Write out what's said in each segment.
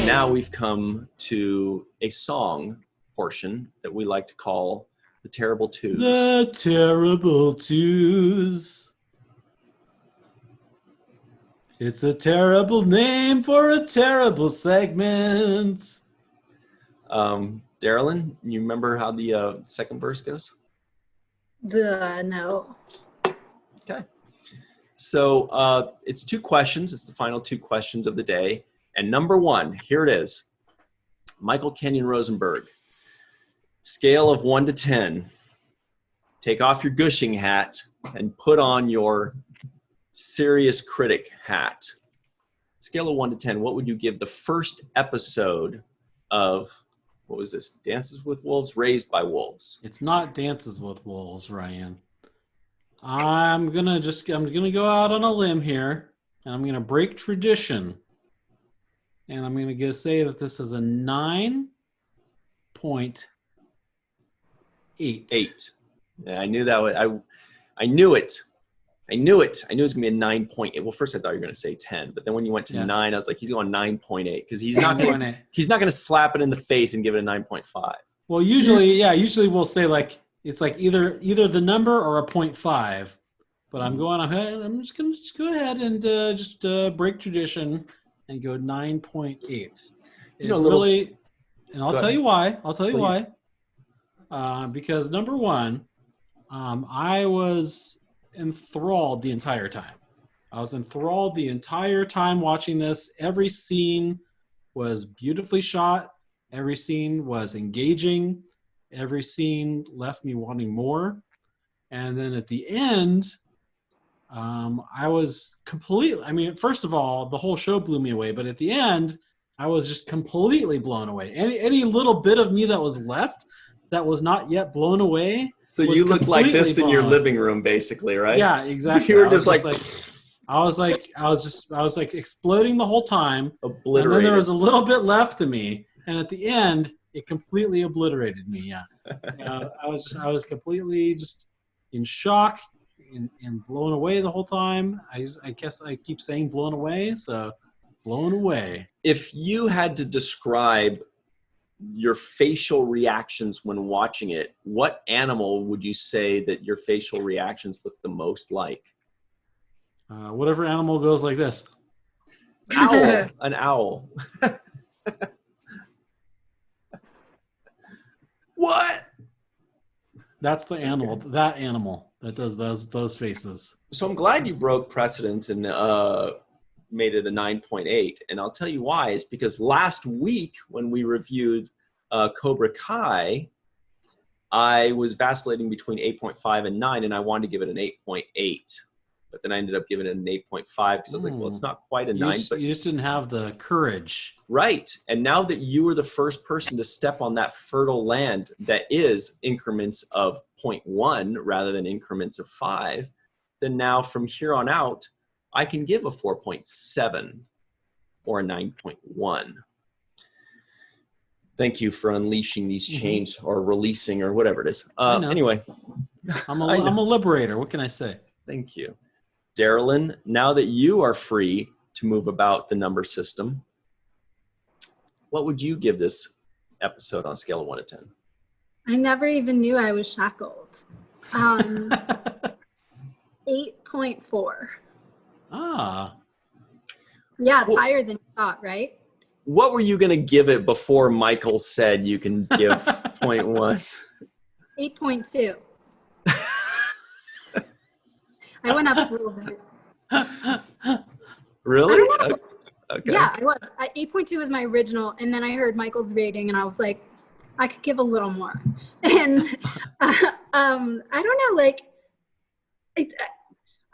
now we've come to a song portion that we like to call the Terrible Twos. The Terrible Twos. It's a terrible name for a terrible segment. Darylyn, you remember how the second verse goes? No. Okay. So it's 2 questions. It's the final 2 questions of the day. And number 1, here it is. Michael Kenyon Rosenberg. Scale of 1 to 10. Take off your gushing hat and put on your serious critic hat. Scale of 1 to 10, what would you give the first episode of, what was this, Dances with Wolves, Raised by Wolves? It's not Dances with Wolves, Ryan. I'm gonna go out on a limb here, and I'm gonna break tradition, and I'm gonna say that this is a 9.8. 8. Yeah, I knew that. I knew it. I knew it was going to be a 9.8. Well, first I thought you were going to say 10, but then when you went to 9, I was like, he's going 9.8 because he's not going to slap it in the face and give it a 9.5. Well, usually we'll say like it's like either the number or a 0.5. But I'm just going to go ahead and just break tradition and go 9.8. And I'll tell you why. Because number 1, I was enthralled the entire time. I was enthralled the entire time watching this. Every scene was beautifully shot. Every scene was engaging. Every scene left me wanting more. And then at the end, I was first of all, the whole show blew me away. But at the end, I was just completely blown away. Any little bit of me that was left that was not yet blown away. So you looked like this in your living room, basically, right? Yeah, exactly. You were just like I was like exploding the whole time. Obliterated. And then there was a little bit left of me, and at the end, it completely obliterated me. Yeah, I was completely just in shock and blown away the whole time. I guess I keep saying blown away, so blown away. If you had to describe your facial reactions when watching it, what animal would you say that your facial reactions look the most like? Whatever animal goes like this. Owl. An owl. What? That's the animal. That animal that does those faces. So I'm glad you broke precedent and made it a 9.8. And I'll tell you why. Is because last week when we reviewed Cobra Kai, I was vacillating between 8.5 and 9, and I wanted to give it an 8.8. But then I ended up giving it an 8.5 because I was like, well, it's not quite a 9. But you just didn't have the courage. Right. And now that you were the first person to step on that fertile land that is increments of 0.1 rather than increments of 5, then now from here on out, I can give a 4.7 or a 9.1. Thank you for unleashing these chains or releasing or whatever it is. Anyway. I'm a liberator. What can I say? Thank you. Darylyn, now that you are free to move about the number system, what would you give this episode on a scale of 1 to 10? I never even knew I was shackled. 8.4. Ah. Yeah, it's higher than you thought, right? What were you going to give it before Michael said you can give 0.1? 8.2. I went up a little bit. Really? Okay. Yeah, I was. 8.2 was my original, and then I heard Michael's rating, and I was like, I could give a little more. And I don't know, like,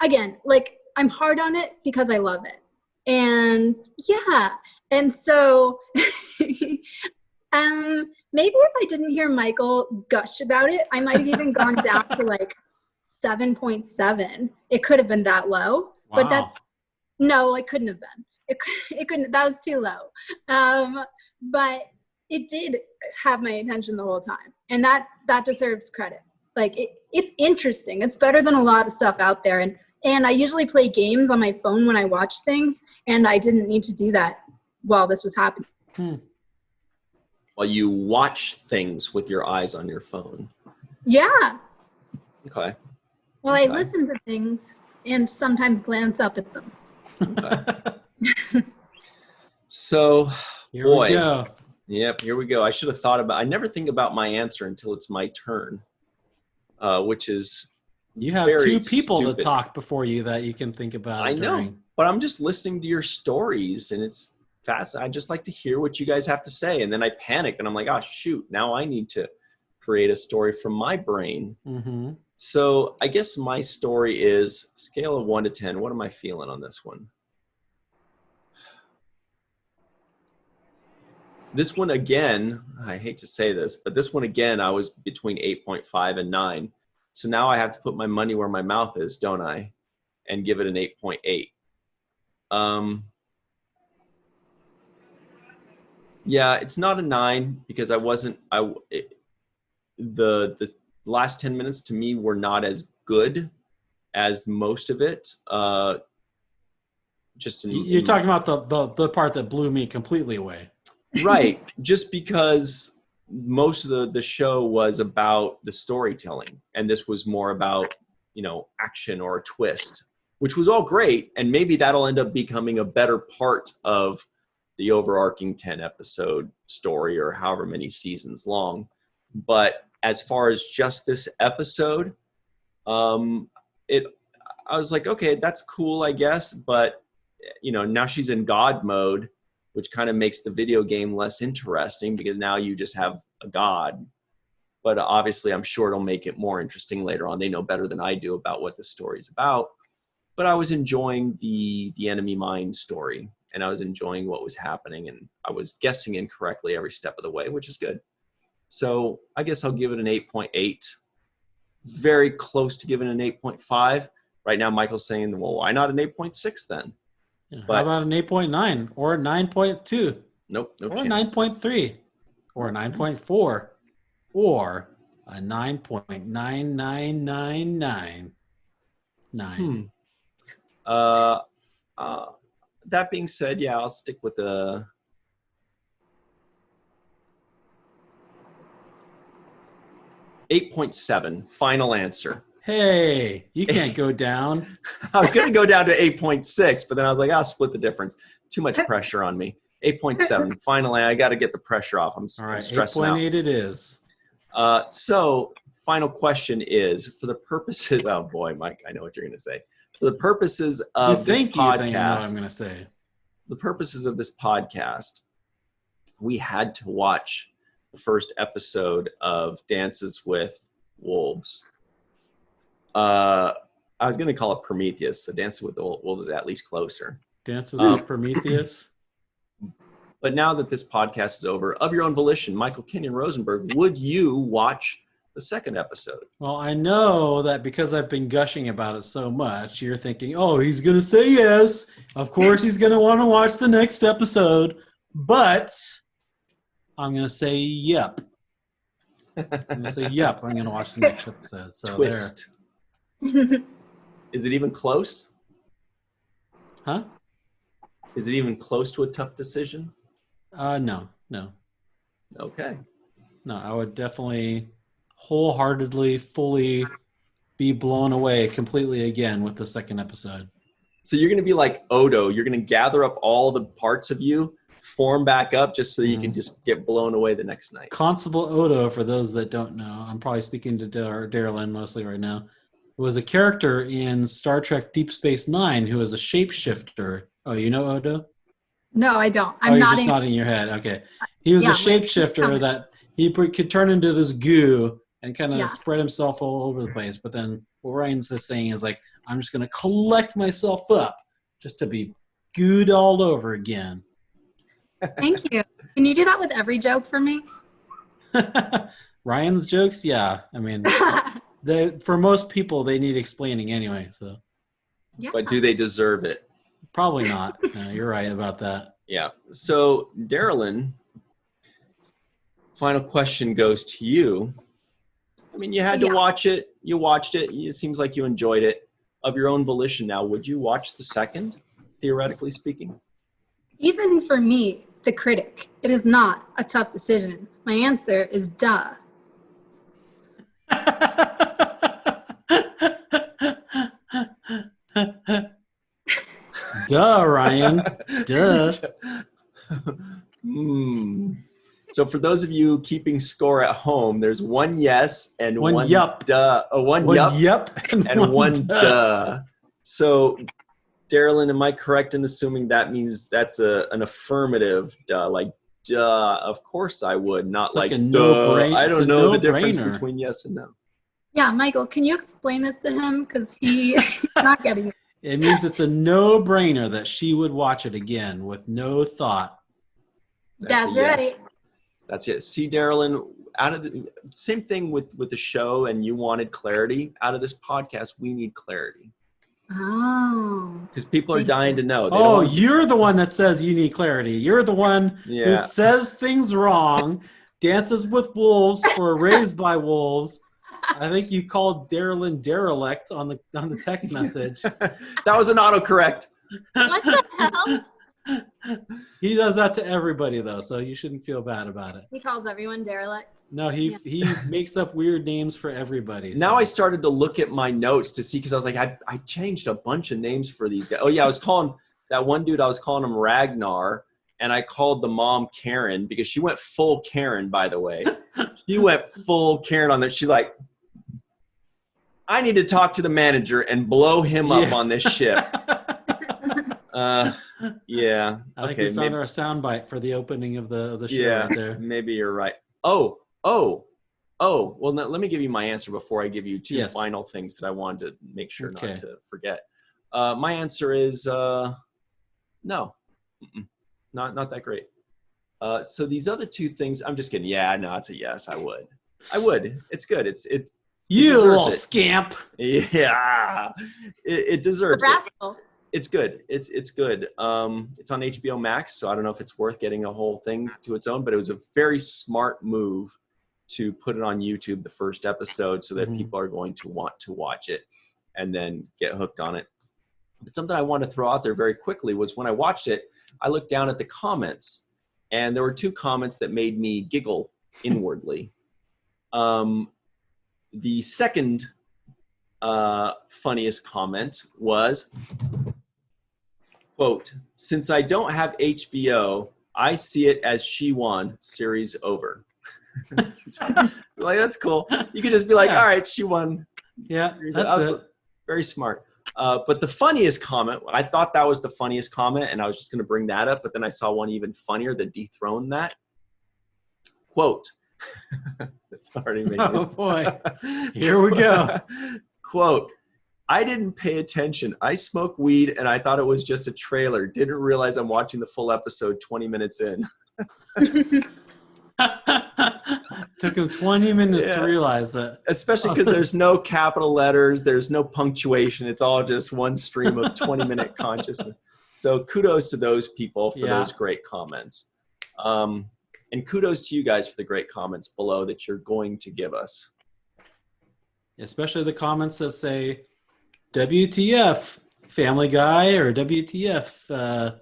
again, like, I'm hard on it because I love it. And yeah, and so maybe if I didn't hear Michael gush about it, I might have even gone down to like 7.7. It could have been that low, but no, it couldn't have been. It couldn't, that was too low. But it did have my attention the whole time, and that deserves credit. Like it's interesting. It's better than a lot of stuff out there. And I usually play games on my phone when I watch things, and I didn't need to do that while this was happening. While you watch things with your eyes on your phone. Yeah. Okay. Well, I listen to things and sometimes glance up at them. Okay. So, Here we go. Yep, here we go. I never think about my answer until it's my turn, which is You have very 2 people stupid. to talk before you that you can think about. I know, but I'm just listening to your stories, and it's fast. I just like to hear what you guys have to say, and then I panic, and I'm like, oh shoot, now I need to create a story from my brain. Mm-hmm. So I guess my story is scale of 1 to 10. What am I feeling on this one? This one again, I hate to say this, but this one again, I was between 8.5 and 9. So now I have to put my money where my mouth is, don't I? And give it an 8.8. Yeah, it's not a 9 because the last 10 minutes to me were not as good as most of it. You're talking about the part that blew me completely away. Right. Just because most of the show was about the storytelling, and this was more about, action or a twist, which was all great. And maybe that'll end up becoming a better part of the overarching 10 episode story or however many seasons long. But as far as just this episode, I was like, okay, that's cool, I guess. But, now she's in God mode, which kind of makes the video game less interesting because now you just have a god. But obviously, I'm sure it'll make it more interesting later on. They know better than I do about what the story's about. But I was enjoying the enemy mine story, and I was enjoying what was happening, and I was guessing incorrectly every step of the way, which is good. So I guess I'll give it an 8.8. Very close to giving an 8.5. Right now, Michael's saying, well, why not an 8.6 then? How about an 8.9 or a 9.2? Nope, no or chance. a 9.3 or a 9.4 or a 9.99999. That being said, yeah, I'll stick with the 8.7. Final answer. Hey, you can't go down. I was going to go down to 8.6, but then I was like, I'll split the difference. Too much pressure on me. 8.7. Finally, I got to get the pressure off. I'm stressing out. 8.8 it is. So, final question is, for the purposes, oh boy, Mike, I know what you're going to say. For the purposes of this podcast, you know what I'm going to say. The purposes of this podcast, we had to watch the first episode of Dances with Wolves. I was going to call it Prometheus, so Dancing with the Wolves is at least closer. Dances with Prometheus. But now that this podcast is over, of your own volition, Michael Kenyon Rosenberg, would you watch the second episode? Well, I know that because I've been gushing about it so much, you're thinking, oh, he's going to say yes. Of course he's going to want to watch the next episode. But I'm going to say yep. I'm going to say yep. I'm going to watch the next episode. So Twist. Is it even close? Huh? Is it even close to a tough decision? No. Okay. No, I would definitely wholeheartedly, fully be blown away completely again with the second episode. So you're going to be like Odo. You're going to gather up all the parts of you, form back up just so you can just get blown away the next night. Constable Odo, for those that don't know, I'm probably speaking to Darylyn mostly right now, was a character in Star Trek Deep Space Nine who was a shapeshifter. Oh, you know Odo? No, I don't. You're just nodding your head. Okay. He was a shapeshifter that he could turn into this goo and kind of spread himself all over the place. But then what Ryan's just saying is like, I'm just going to collect myself up just to be gooed all over again. Thank you. Can you do that with every joke for me? Ryan's jokes? Yeah. I mean, for most people, they need explaining anyway. So. Yeah. But do they deserve it? Probably not. No, you're right about that. Yeah. So, Darylyn, final question goes to you. I mean, you had to watch it. You watched it. It seems like you enjoyed it. Of your own volition now, would you watch the second, theoretically speaking? Even for me, the critic. It is not a tough decision. My answer is duh. Duh, Ryan. Duh. So for those of you keeping score at home, there's one yes and one yup. duh. One yup and one duh. So, Darylyn, am I correct in assuming that means that's an affirmative duh? Like, duh, of course I would. Not It's like a duh. no-brainer. I don't know the difference no-brainer. between yes and no. Yeah, Michael, can you explain this to him? Because he's not getting it. It means it's a no-brainer that she would watch it again with no thought. That's a yes. right. That's it. See, Darylyn, out of the same thing with the show, and you wanted clarity. Out of this podcast, we need clarity. Oh. Because people are dying to know. They Oh, you're the one that says you need clarity. You're the one who says things wrong, dances with wolves or raised by wolves. I think you called Darylyn derelict on the text message. That was an autocorrect. What the hell? He does that to everybody, though, so you shouldn't feel bad about it. He calls everyone derelict. No, he makes up weird names for everybody. So. Now I started to look at my notes to see, because I was like, I changed a bunch of names for these guys. Oh, yeah, I was calling that one dude, I was calling him Ragnar, and I called the mom Karen, because she went full Karen, by the way. She went full Karen on that. She's like, I need to talk to the manager and blow him up on this ship. Yeah. I think we found our soundbite for the opening of the show right there. Maybe you're right. Oh. Well, let me give you my answer before I give you two final things that I wanted to make sure not to forget. My answer is no. Not that great. So these other two things, I'm just kidding. Yeah, no, it's a yes. I would. It's good. You little scamp. Yeah. It deserves it. Rascal. It's good. It's good. It's on HBO Max, so I don't know if it's worth getting a whole thing to its own, but it was a very smart move to put it on YouTube, the first episode, so that people are going to want to watch it and then get hooked on it. But something I want to throw out there very quickly was when I watched it, I looked down at the comments, and there were two comments that made me giggle inwardly. The second funniest comment was, quote, since I don't have HBO, I see it as she won, series over. Like, that's cool. You could just be like, all right, she won. Yeah, that's it. Very smart. But the funniest comment, I thought that was the funniest comment, and I was just going to bring that up, but then I saw one even funnier that dethroned that. Quote. That's already made Oh, boy. Here we go. Quote. I didn't pay attention. I smoke weed and I thought it was just a trailer. Didn't realize I'm watching the full episode 20 minutes in. Took him 20 minutes to realize that. Especially because there's no capital letters. There's no punctuation. It's all just one stream of 20-minute consciousness. So kudos to those people for those great comments. And kudos to you guys for the great comments below that you're going to give us. Especially the comments that say, WTF Family Guy or WTF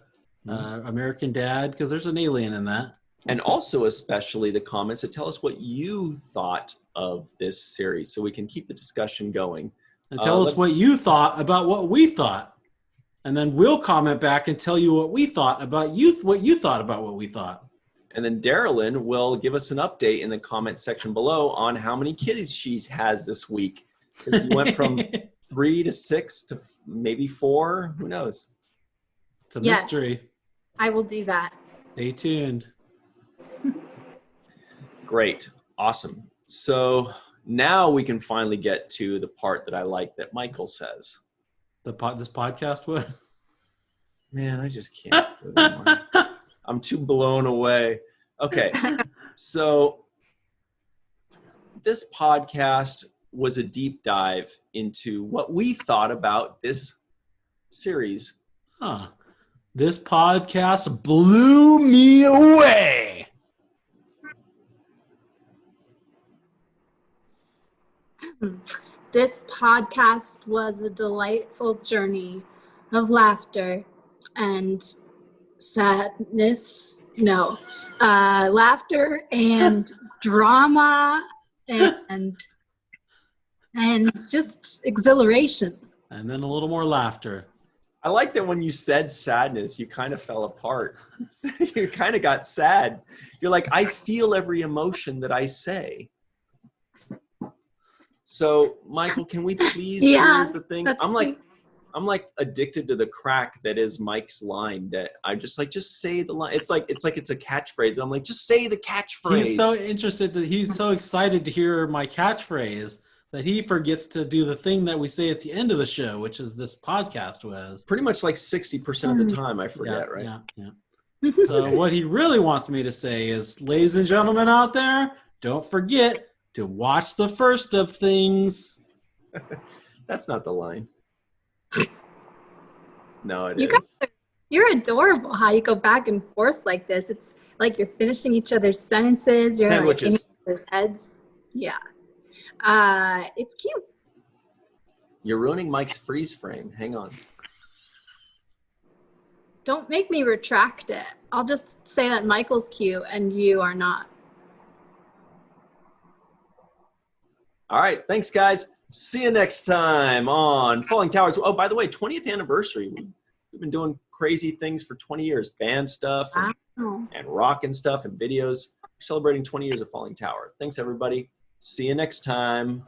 American Dad, because there's an alien in that. And also especially the comments that tell us what you thought of this series so we can keep the discussion going. And tell us what you thought about what we thought. And then we'll comment back and tell you what we thought about what you thought about what we thought. And then Darylyn will give us an update in the comment section below on how many kids she has this week. Because you went from 3 to 6 to maybe 4. Who knows? It's a mystery. I will do that. Stay tuned. Great. Awesome. So now we can finally get to the part that I like that Michael says. This podcast was? Man, I just can't do it anymore. I'm too blown away. Okay. So this podcast was a deep dive into what we thought about this series. This podcast blew me away. This podcast was a delightful journey of laughter and sadness, no, laughter and drama and just exhilaration. And then a little more laughter. I like that when you said sadness, you kind of fell apart. You kind of got sad. You're like, I feel every emotion that I say. So, Michael, can we please hear the thing? I'm like addicted to the crack that is Mike's line. That I'm just like, just say the line. It's like it's a catchphrase. I'm like, just say the catchphrase. He's so interested. He's so excited to hear my catchphrase that he forgets to do the thing that we say at the end of the show, which is this podcast was. Pretty much like 60% of the time, I forget, right? Yeah. So what he really wants me to say is, ladies and gentlemen out there, don't forget to watch the first of things. That's not the line. No, it You is. guys you're adorable how you go back and forth like this. It's like you're finishing each other's sentences. You're like in each other's heads. Yeah. It's cute. You're ruining Mike's freeze frame. Hang on. Don't make me retract it. I'll just say that Michael's cute and you are not. All right. Thanks, guys. See you next time on Falling Towers. Oh, by the way, 20th anniversary. We've been doing crazy things for 20 years. Band stuff and rock and stuff and videos. We're celebrating 20 years of Falling Tower. Thanks, everybody. See you next time.